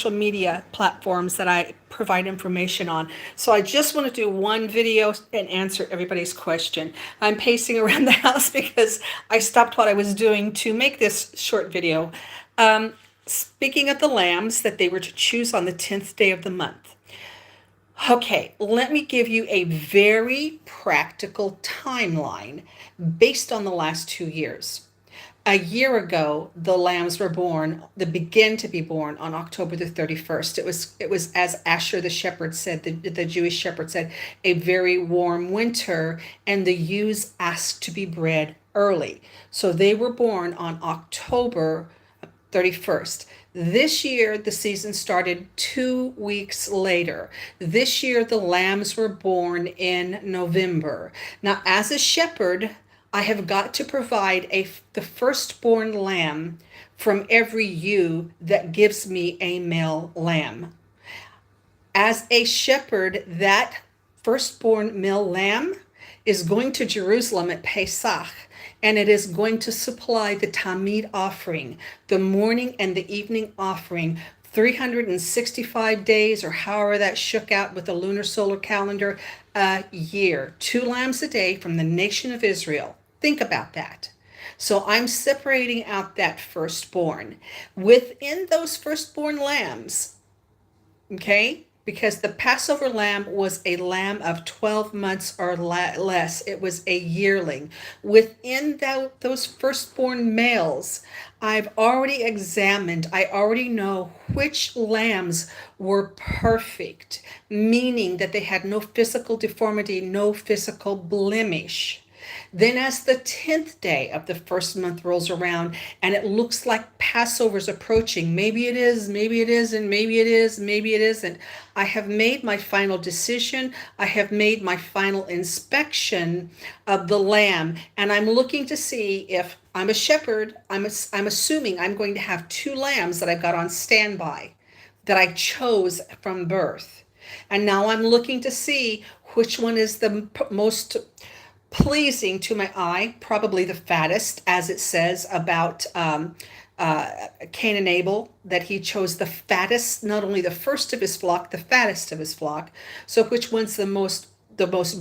media platforms that I provide information on. So I just want to do one video and answer everybody's question. I'm pacing around the house because I stopped what I was doing to make this short video. Speaking of the lambs that they were to choose on the 10th day of the month. Okay, let me give you a very practical timeline based on the last 2 years. A year ago, the lambs were born, they began to be born on October the 31st. It was as Asher the shepherd said, the Jewish shepherd said, a very warm winter, and the ewes asked to be bred early. So they were born on October 31st. This year, the season started 2 weeks later. This year, the lambs were born in November. Now, as a shepherd, I have got to provide the firstborn lamb from every ewe that gives me a male lamb. As a shepherd, that firstborn male lamb is going to Jerusalem at Pesach, and it is going to supply the Tamid offering, the morning and the evening offering, 365 days, or however that shook out with the lunar solar calendar, a year. 2 lambs a day from the nation of Israel. Think about that. So I'm separating out that firstborn. Within those firstborn lambs, okay, because the Passover lamb was a lamb of 12 months or less. It was a yearling. Within those firstborn males, I've already examined, I already know which lambs were perfect, meaning that they had no physical deformity, no physical blemish. Then as the 10th day of the first month rolls around and it looks like Passover's approaching, maybe it is, maybe it isn't, maybe it is, maybe it isn't, I have made my final decision. I have made my final inspection of the lamb, and I'm looking to see if I'm a shepherd. I'm assuming I'm going to have 2 lambs that I've got on standby that I chose from birth. And now I'm looking to see which one is the most pleasing to my eye, probably the fattest, as it says about Cain and Abel, that he chose the fattest, not only the first of his flock, the fattest of his flock. So which one's the most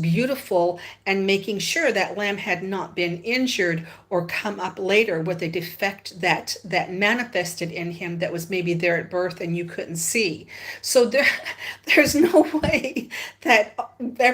beautiful, and making sure that lamb had not been injured or come up later with a defect that manifested in him that was maybe there at birth and you couldn't see. So there's no way that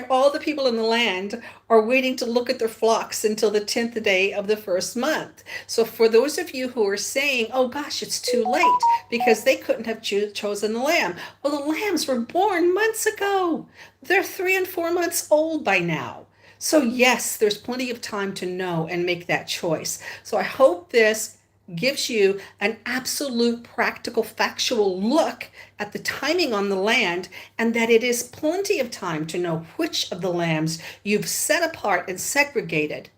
all the people in the land are waiting to look at their flocks until the 10th day of the first month. So for those of you who are saying, oh gosh, it's too late because they couldn't have chosen the lamb. Well, the lambs were born months ago. They're 3 and 4 months old by now. So yes, there's plenty of time to know and make that choice. So I hope this gives you an absolute practical, factual look at the timing on the land, and that it is plenty of time to know which of the lambs you've set apart and segregated.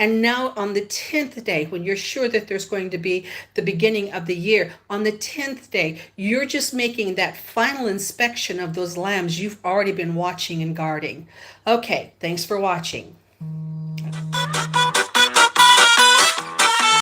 And now on the 10th day, when you're sure that there's going to be the beginning of the year, on the 10th day, you're just making that final inspection of those lambs you've already been watching and guarding. Okay, thanks for watching.